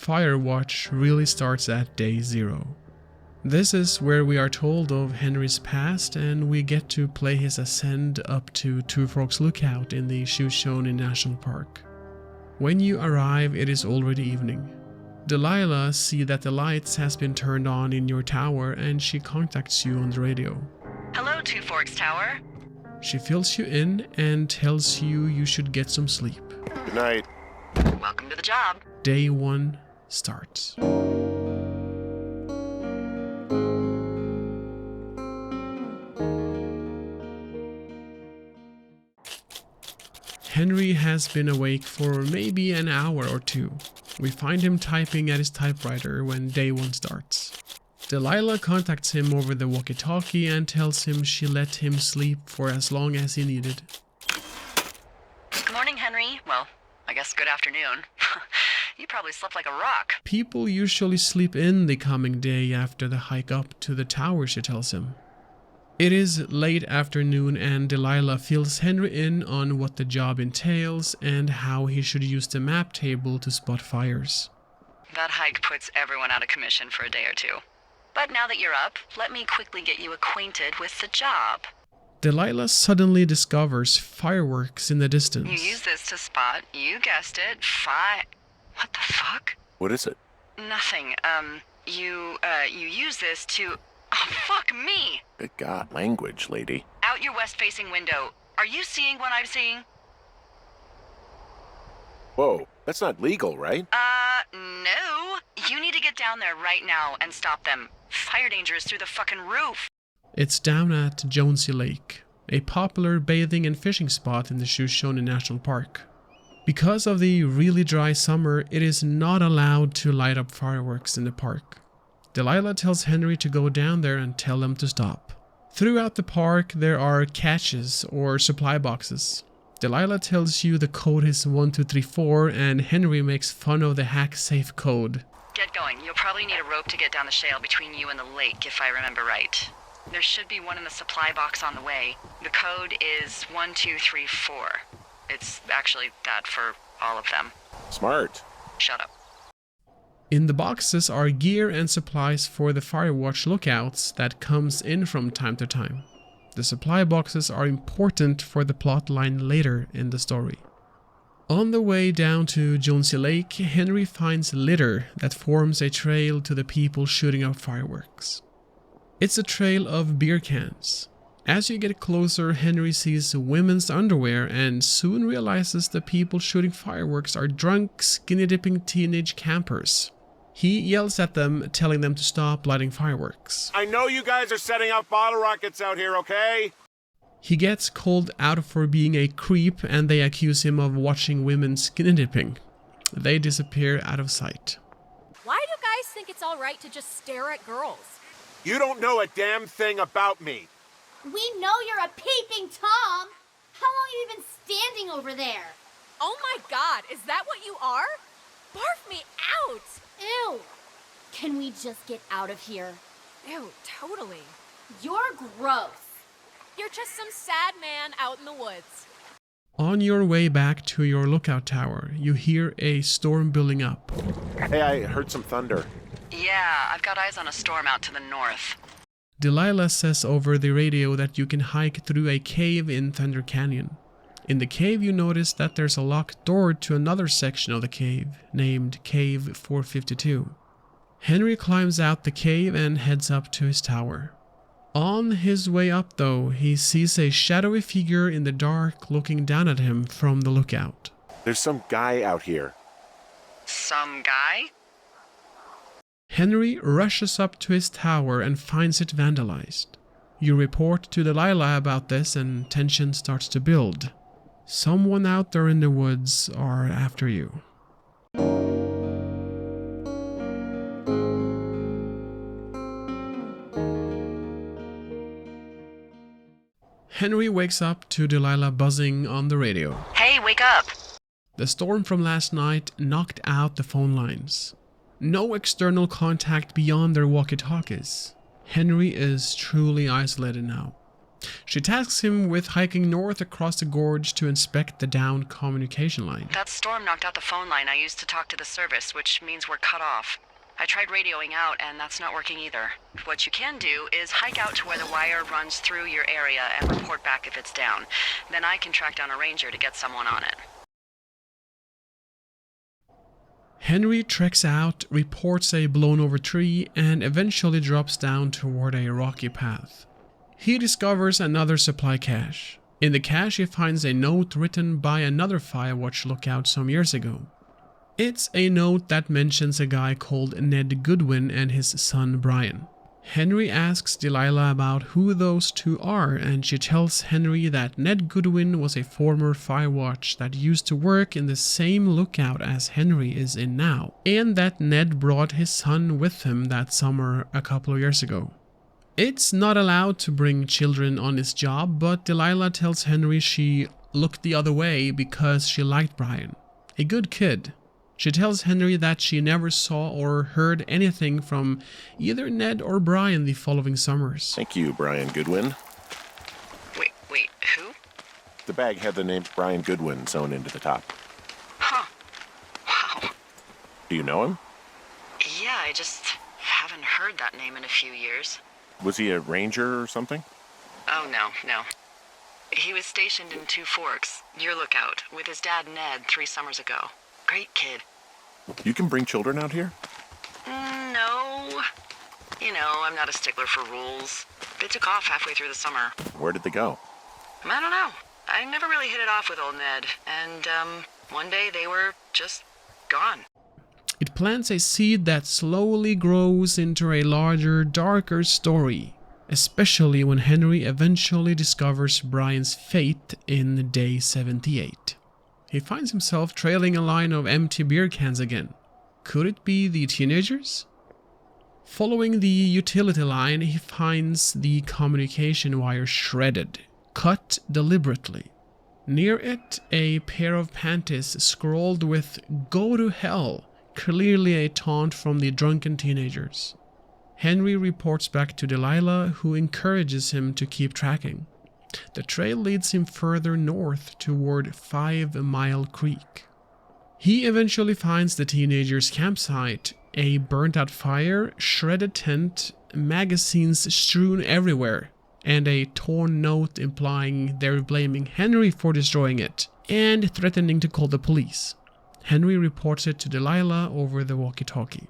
Firewatch really starts at day 0. This is where we are told of Henry's past, and we get to play his ascent up to Two Forks Lookout in the Shoshone National Park. When you arrive, it is already evening. Delilah sees that the lights has been turned on in your tower, and she contacts you on the radio. Hello, Two Forks Tower. She fills you in and tells you you should get some sleep. Good night. Welcome to the job. Day 1 starts. Henry has been awake for maybe an hour or 2. We find him typing at his typewriter when day 1 starts. Delilah contacts him over the walkie-talkie and tells him she let him sleep for as long as he needed. Good morning, Henry. Well, I guess good afternoon. You probably slept like a rock. People usually sleep in the coming day after the hike up to the tower, she tells him. It is late afternoon and Delilah fills Henry in on what the job entails and how he should use the map table to spot fires. That hike puts everyone out of commission for a day or 2. But now that you're up, let me quickly get you acquainted with the job. Delilah suddenly discovers fireworks in the distance. You use this to spot, you guessed it, What the fuck? What is it? Nothing. You use this to... Oh, fuck me! Good God, language, lady. Out your west-facing window. Are you seeing what I'm seeing? Whoa, that's not legal, right? No. You need to get down there right now and stop them. Fire danger is through the fucking roof. It's down at Jonesy Lake, a popular bathing and fishing spot in the Shoshone National Park. Because of the really dry summer, it is not allowed to light up fireworks in the park. Delilah tells Henry to go down there and tell them to stop. Throughout the park, there are caches or supply boxes. Delilah tells you the code is 1234 and Henry makes fun of the hack safe code. Get going. You'll probably need a rope to get down the shale between you and the lake, if I remember right. There should be one in the supply box on the way. The code is 1234. It's actually that for all of them. Smart. Shut up. In the boxes are gear and supplies for the Firewatch lookouts that comes in from time to time. The supply boxes are important for the plot line later in the story. On the way down to Jonesy Lake, Henry finds litter that forms a trail to the people shooting up fireworks. It's a trail of beer cans. As you get closer, Henry sees women's underwear and soon realizes the people shooting fireworks are drunk, skinny-dipping teenage campers. He yells at them, telling them to stop lighting fireworks. I know you guys are setting up bottle rockets out here, okay? He gets called out for being a creep and they accuse him of watching women skinny dipping. They disappear out of sight. Why do guys think it's alright to just stare at girls? You don't know a damn thing about me. We know you're a peeping Tom! How long have you been standing over there? Oh my god, is that what you are? Barf me out! Ew! Can we just get out of here? Ew, totally. You're gross. You're just some sad man out in the woods. On your way back to your lookout tower, you hear a storm building up. Hey, I heard some thunder. Yeah, I've got eyes on a storm out to the north. Delilah says over the radio that you can hike through a cave in Thunder Canyon. In the cave you notice that there's a locked door to another section of the cave, named Cave 452. Henry climbs out the cave and heads up to his tower. On his way up though, he sees a shadowy figure in the dark looking down at him from the lookout. There's some guy out here. Some guy? Henry rushes up to his tower and finds it vandalized. You report to Delilah about this and tension starts to build. Someone out there in the woods are after you. Henry wakes up to Delilah buzzing on the radio. Hey, wake up! The storm from last night knocked out the phone lines. No external contact beyond their walkie-talkies. Henry is truly isolated now. She tasks him with hiking north across the gorge to inspect the downed communication line. That storm knocked out the phone line I used to talk to the service, which means we're cut off. I tried radioing out, and that's not working either. What you can do is hike out to where the wire runs through your area and report back if it's down. Then I can track down a ranger to get someone on it. Henry treks out, reports a blown-over tree, and eventually drops down toward a rocky path. He discovers another supply cache. In the cache, he finds a note written by another Firewatch lookout some years ago. It's a note that mentions a guy called Ned Goodwin and his son Brian. Henry asks Delilah about who those two are, and she tells Henry that Ned Goodwin was a former Firewatch that used to work in the same lookout as Henry is in now, and that Ned brought his son with him that summer a couple of years ago. It's not allowed to bring children on his job, but Delilah tells Henry she looked the other way because she liked Brian. A good kid. She tells Henry that she never saw or heard anything from either Ned or Brian the following summers. Thank you, Brian Goodwin. Wait, who? The bag had the name Brian Goodwin sewn into the top. Huh. Wow. Do you know him? Yeah, I just haven't heard that name in a few years. Was he a ranger or something? Oh, no. He was stationed in Two Forks, your lookout, with his dad Ned 3 summers ago. Great kid. You can bring children out here? No. You know, I'm not a stickler for rules. They took off halfway through the summer. Where did they go? I don't know. I never really hit it off with old Ned. And, one day they were just gone. It plants a seed that slowly grows into a larger, darker story, especially when Henry eventually discovers Brian's fate in day 78. He finds himself trailing a line of empty beer cans again. Could it be the teenagers? Following the utility line, he finds the communication wire shredded, cut deliberately. Near it, a pair of panties scrawled with "Go to hell," clearly a taunt from the drunken teenagers. Henry reports back to Delilah, who encourages him to keep tracking. The trail leads him further north toward 5 Mile Creek. He eventually finds the teenagers' campsite, a burnt-out fire, shredded tent, magazines strewn everywhere, and a torn note implying they're blaming Henry for destroying it, and threatening to call the police. Henry reports it to Delilah over the walkie-talkie.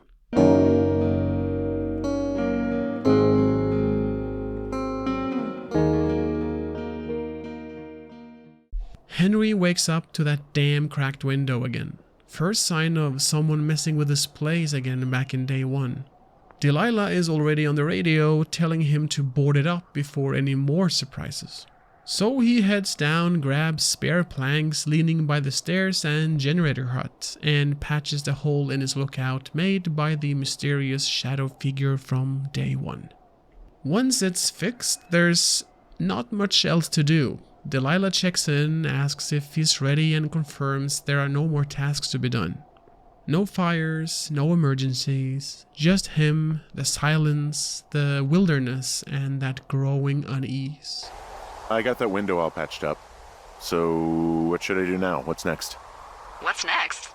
Henry wakes up to that damn cracked window again. First sign of someone messing with his place again back in day 1. Delilah is already on the radio telling him to board it up before any more surprises. So he heads down, grabs spare planks leaning by the stairs and generator hut, and patches the hole in his lookout made by the mysterious shadow figure from day 1. Once it's fixed, there's not much else to do. Delilah checks in, asks if he's ready, and confirms there are no more tasks to be done. No fires, no emergencies, just him, the silence, the wilderness, and that growing unease. I got that window all patched up. So, what should I do now? What's next? What's next?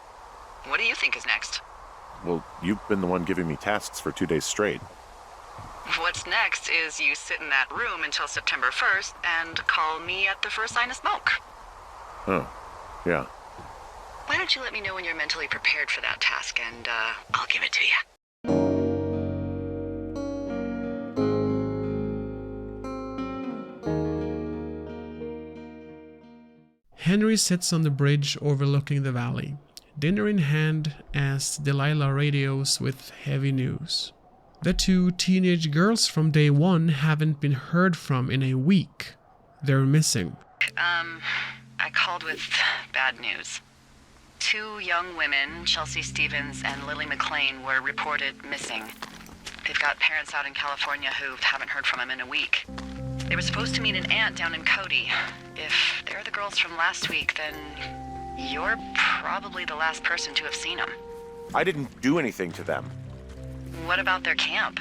What do you think is next? Well, you've been the one giving me tasks for 2 days straight. What's next is you sit in that room until September 1st and call me at the first sign of smoke. Oh, yeah. Why don't you let me know when you're mentally prepared for that task, and I'll give it to you. Henry sits on the bridge overlooking the valley, dinner in hand as Delilah radios with heavy news. The 2 teenage girls from day 1 haven't been heard from in a week. They're missing. I called with bad news. 2 young women, Chelsea Stevens and Lily McLean, were reported missing. They've got parents out in California who haven't heard from them in a week. They were supposed to meet an aunt down in Cody. If they're the girls from last week, then you're probably the last person to have seen them. I didn't do anything to them. What about their camp?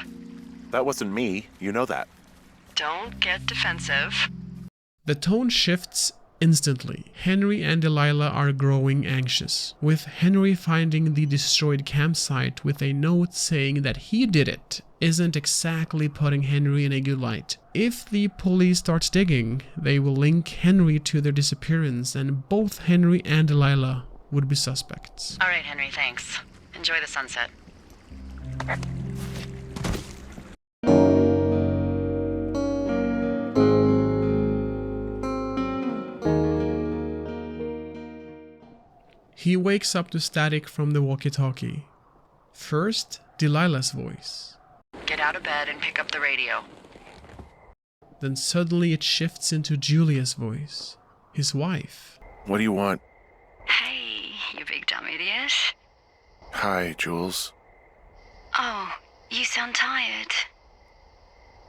That wasn't me. You know that. Don't get defensive. The tone shifts instantly. Henry and Delilah are growing anxious, with Henry finding the destroyed campsite with a note saying that he did it isn't exactly putting Henry in a good light. If the police starts digging, they will link Henry to their disappearance, and both Henry and Delilah would be suspects. All right, Henry, thanks. Enjoy the sunset. He wakes up to static from the walkie-talkie. First, Delilah's voice. Get out of bed and pick up the radio. Then suddenly it shifts into Julia's voice, his wife. What do you want? Hey, you big dumb idiot. Hi, Jules. Oh, you sound tired.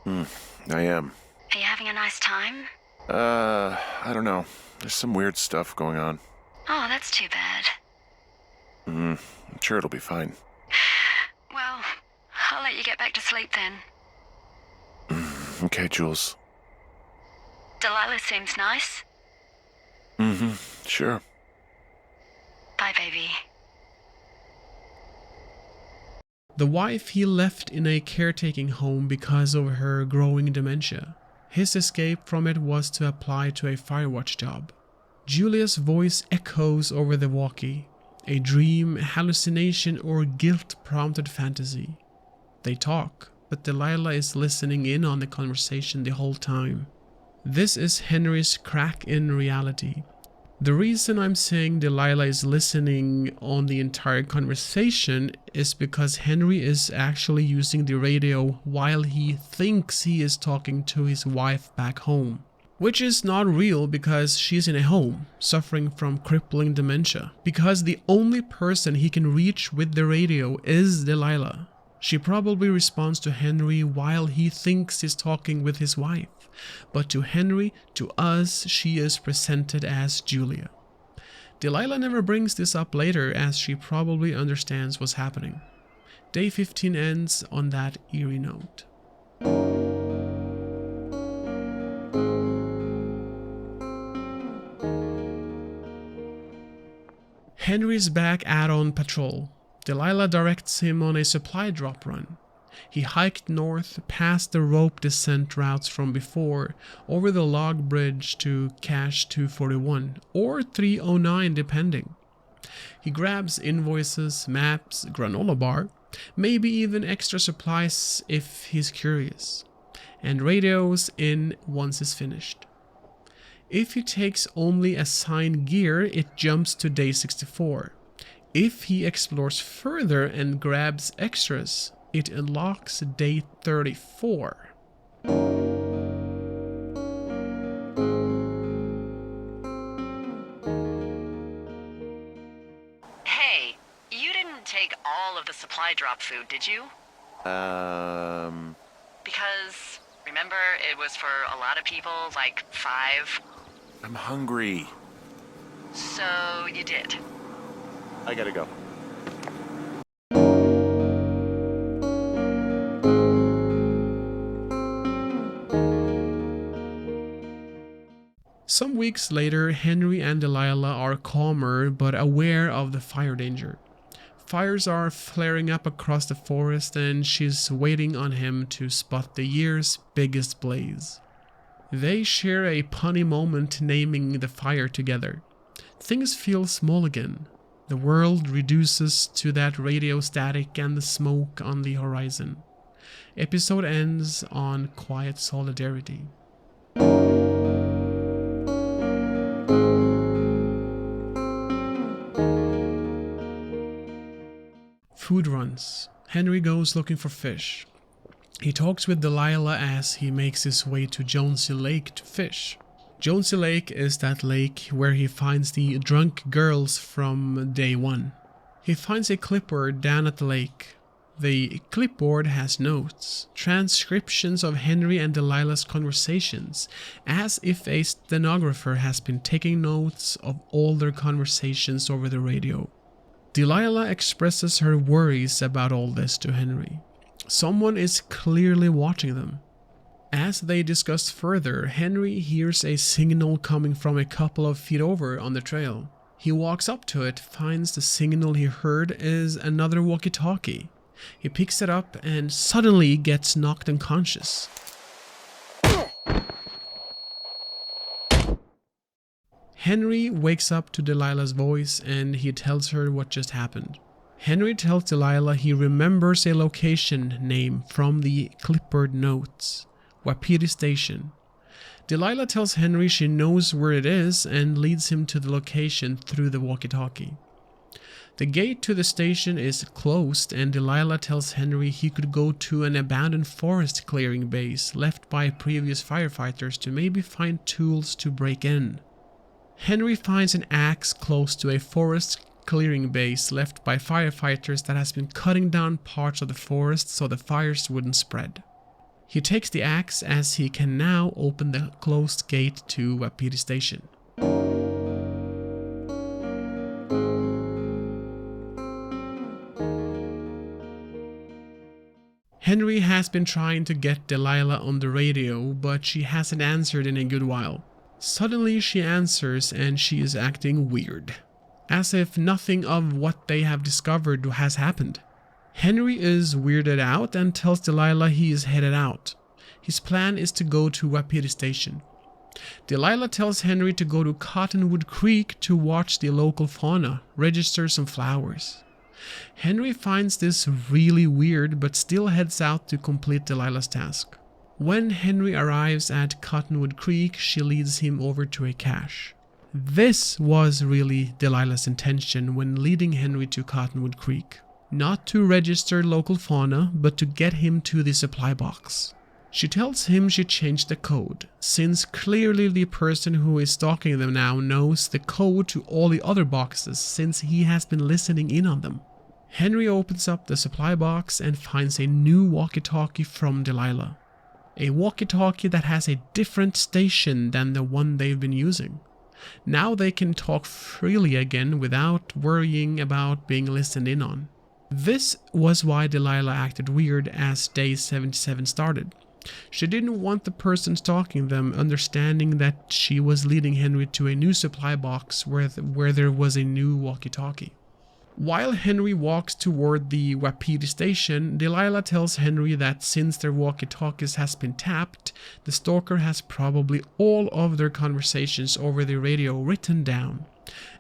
I am. Are you having a nice time? I don't know. There's some weird stuff going on. Oh, that's too bad. I'm sure it'll be fine. Well, I'll let you get back to sleep then. Okay, Jules. Delilah seems nice. Sure. Bye, baby. The wife he left in a caretaking home because of her growing dementia. His escape from it was to apply to a Firewatch job. Julia's voice echoes over the walkie, a dream, hallucination, or guilt-prompted fantasy. They talk, but Delilah is listening in on the conversation the whole time. This is Henry's crack in reality. The reason I'm saying Delilah is listening on the entire conversation is because Henry is actually using the radio while he thinks he is talking to his wife back home. Which is not real because she's in a home, suffering from crippling dementia. Because the only person he can reach with the radio is Delilah. She probably responds to Henry while he thinks he's talking with his wife. But to Henry, to us, she is presented as Julia. Delilah never brings this up later as she probably understands what's happening. Day 15 ends on that eerie note. Henry's back out on patrol. Delilah directs him on a supply drop run. He hiked north past the rope descent routes from before, over the log bridge to Cache 241, or 309 depending. He grabs invoices, maps, granola bar, maybe even extra supplies if he's curious, and radios in once it's finished. If he takes only assigned gear, it jumps to day 64. If he explores further and grabs extras, it unlocks day 34. Hey, you didn't take all of the supply drop food, did you? Because, remember, it was for a lot of people, like 5. I'm hungry. So you did. I gotta go. Some weeks later, Henry and Delilah are calmer but aware of the fire danger. Fires are flaring up across the forest and she's waiting on him to spot the year's biggest blaze. They share a punny moment naming the fire together. Things feel small again. The world reduces to that radio static and the smoke on the horizon. Episode ends on quiet solidarity. Food runs. Henry goes looking for fish. He talks with Delilah as he makes his way to Jonesy Lake to fish. Jonesy Lake is that lake where he finds the drunk girls from day 1. He finds a clipboard down at the lake. The clipboard has notes, transcriptions of Henry and Delilah's conversations, as if a stenographer has been taking notes of all their conversations over the radio. Delilah expresses her worries about all this to Henry. Someone is clearly watching them. As they discuss further, Henry hears a signal coming from a couple of feet over on the trail. He walks up to it, finds the signal he heard is another walkie-talkie. He picks it up and suddenly gets knocked unconscious. Henry wakes up to Delilah's voice and he tells her what just happened. Henry tells Delilah he remembers a location name from the clipboard notes, Wapiti Station. Delilah tells Henry she knows where it is and leads him to the location through the walkie-talkie. The gate to the station is closed and Delilah tells Henry he could go to an abandoned forest clearing base left by previous firefighters to maybe find tools to break in. Henry finds an axe close to a forest clearing base left by firefighters that has been cutting down parts of the forest so the fires wouldn't spread. He takes the axe as he can now open the closed gate to Wapiti Station. Henry has been trying to get Delilah on the radio, but she hasn't answered in a good while. Suddenly she answers and she is acting weird, as if nothing of what they have discovered has happened. Henry is weirded out and tells Delilah he is headed out. His plan is to go to Wapiti Station. Delilah tells Henry to go to Cottonwood Creek to watch the local fauna, register some flowers. Henry finds this really weird but still heads out to complete Delilah's task. When Henry arrives at Cottonwood Creek, she leads him over to a cache. This was really Delilah's intention when leading Henry to Cottonwood Creek. Not to register local fauna, but to get him to the supply box. She tells him she changed the code, since clearly the person who is stalking them now knows the code to all the other boxes since he has been listening in on them. Henry opens up the supply box and finds a new walkie-talkie from Delilah. A walkie-talkie that has a different station than the one they've been using. Now they can talk freely again without worrying about being listened in on. This was why Delilah acted weird as day 77 started. She didn't want the person stalking them understanding that she was leading Henry to a new supply box where there was a new walkie-talkie. While Henry walks toward the Wapiti Station, Delilah tells Henry that since their walkie-talkies has been tapped, the stalker has probably all of their conversations over the radio written down.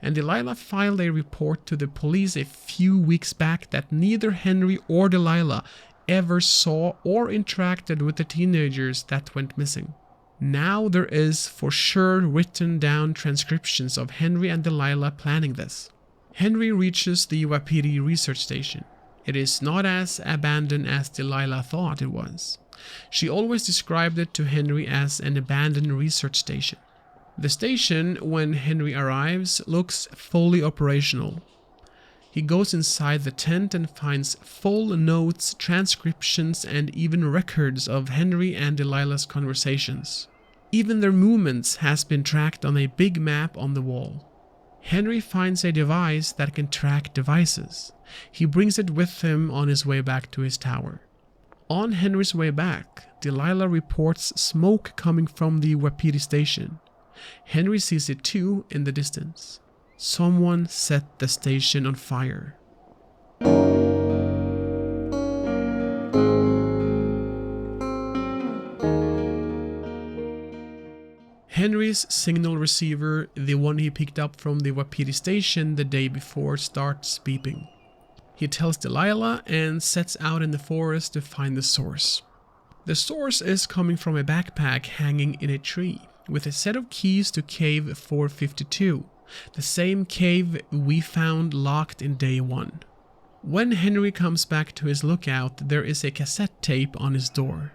And Delilah filed a report to the police a few weeks back that neither Henry or Delilah ever saw or interacted with the teenagers that went missing. Now there is for sure written down transcriptions of Henry and Delilah planning this. Henry reaches the Wapiti research station. It is not as abandoned as Delilah thought it was. She always described it to Henry as an abandoned research station. The station, when Henry arrives, looks fully operational. He goes inside the tent and finds full notes, transcriptions, and even records of Henry and Delilah's conversations. Even their movements has been tracked on a big map on the wall. Henry finds a device that can track devices. He brings it with him on his way back to his tower. On Henry's way back, Delilah reports smoke coming from the Wapiti Station. Henry sees it too in the distance. Someone set the station on fire. Henry's signal receiver, the one he picked up from the Wapiti Station the day before, starts beeping. He tells Delilah and sets out in the forest to find the source. The source is coming from a backpack hanging in a tree, with a set of keys to cave 452, the same cave we found locked in day 1. When Henry comes back to his lookout, there is a cassette tape on his door.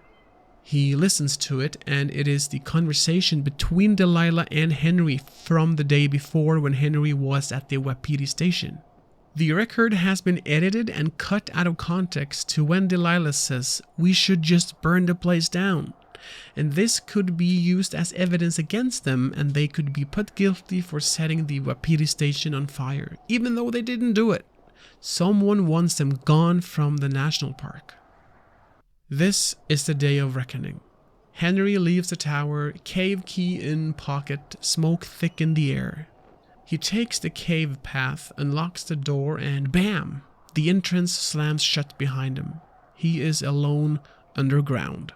He listens to it, and it is the conversation between Delilah and Henry from the day before when Henry was at the Wapiti Station. The record has been edited and cut out of context to when Delilah says, "We should just burn the place down." And this could be used as evidence against them, and they could be put guilty for setting the Wapiti Station on fire, even though they didn't do it. Someone wants them gone from the national park. This is the day of reckoning. Henry leaves the tower, cave key in pocket, smoke thick in the air. He takes the cave path, unlocks the door, and bam! The entrance slams shut behind him. He is alone underground.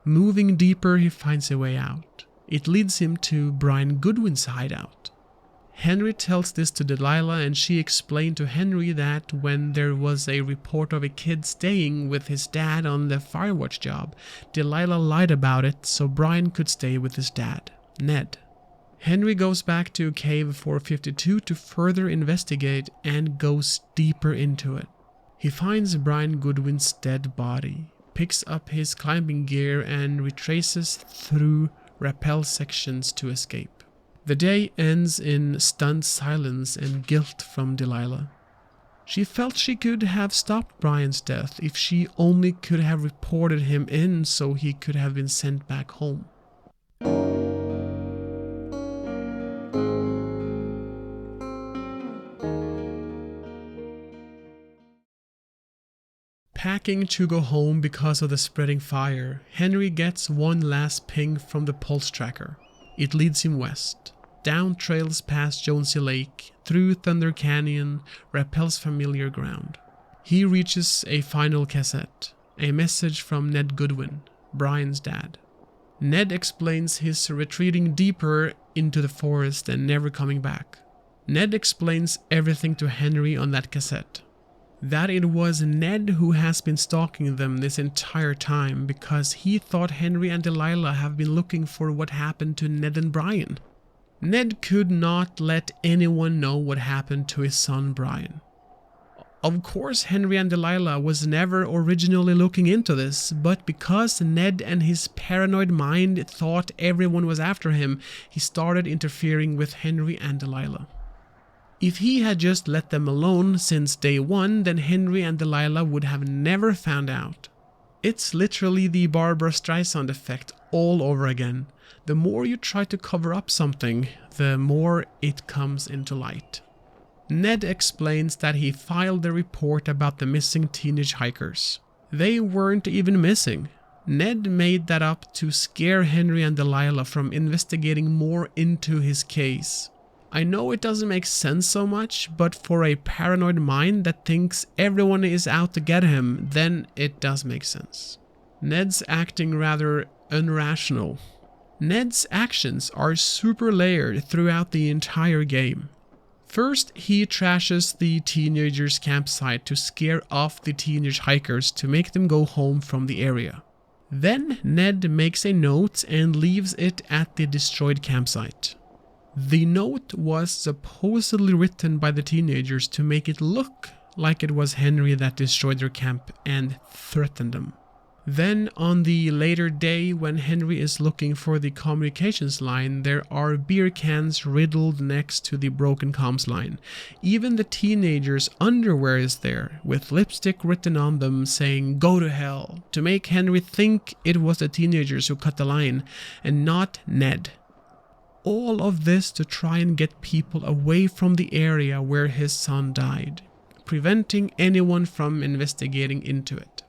Moving deeper, he finds a way out. It leads him to Brian Goodwin's hideout. Henry tells this to Delilah, and she explained to Henry that when there was a report of a kid staying with his dad on the Firewatch job, Delilah lied about it so Brian could stay with his dad, Ned. Henry goes back to Cave 452 to further investigate and goes deeper into it. He finds Brian Goodwin's dead body, picks up his climbing gear and retraces through rappel sections to escape. The day ends in stunned silence and guilt from Delilah. She felt she could have stopped Brian's death if she only could have reported him in so he could have been sent back home. Packing to go home because of the spreading fire, Henry gets one last ping from the pulse tracker. It leads him west, down trails past Jonesy Lake, through Thunder Canyon, rappels familiar ground. He reaches a final cassette, a message from Ned Goodwin, Brian's dad. Ned explains his retreating deeper into the forest and never coming back. Ned explains everything to Henry on that cassette. That it was Ned who has been stalking them this entire time because he thought Henry and Delilah have been looking for what happened to Ned and Brian. Ned could not let anyone know what happened to his son Brian. Of course, Henry and Delilah was never originally looking into this, but because Ned and his paranoid mind thought everyone was after him, he started interfering with Henry and Delilah. If he had just let them alone since day one, then Henry and Delilah would have never found out. It's literally the Barbra Streisand effect all over again. The more you try to cover up something, the more it comes into light. Ned explains that he filed the report about the missing teenage hikers. They weren't even missing. Ned made that up to scare Henry and Delilah from investigating more into his case. I know it doesn't make sense so much, but for a paranoid mind that thinks everyone is out to get him, then it does make sense. Ned's acting rather irrational. Ned's actions are super layered throughout the entire game. First, he trashes the teenagers' campsite to scare off the teenage hikers to make them go home from the area. Then Ned makes a note and leaves it at the destroyed campsite. The note was supposedly written by the teenagers to make it look like it was Henry that destroyed their camp and threatened them. Then on the later day when Henry is looking for the communications line, there are beer cans riddled next to the broken comms line. Even the teenagers' underwear is there, with lipstick written on them saying "Go to hell," to make Henry think it was the teenagers who cut the line and not Ned. All of this to try and get people away from the area where his son died, preventing anyone from investigating into it.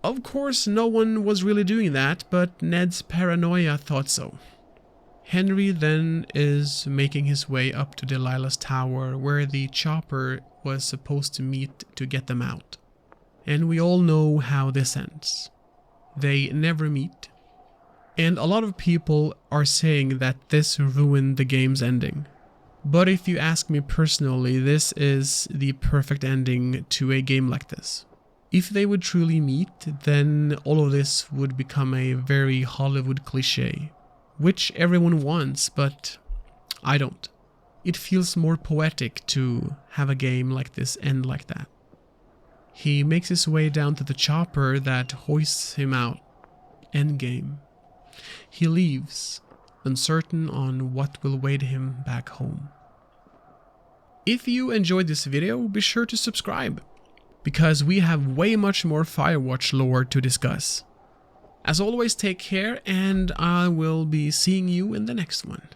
Of course, no one was really doing that, but Ned's paranoia thought so. Henry then is making his way up to Delilah's tower, where the chopper was supposed to meet to get them out. And we all know how this ends. They never meet. And a lot of people are saying that this ruined the game's ending. But if you ask me personally, this is the perfect ending to a game like this. If they would truly meet, then all of this would become a very Hollywood cliché, which everyone wants, but I don't. It feels more poetic to have a game like this end like that. He makes his way down to the chopper that hoists him out. Endgame. He leaves, uncertain on what will await him back home. If you enjoyed this video, be sure to subscribe, because we have way much more Firewatch lore to discuss. As always, take care, and I will be seeing you in the next one.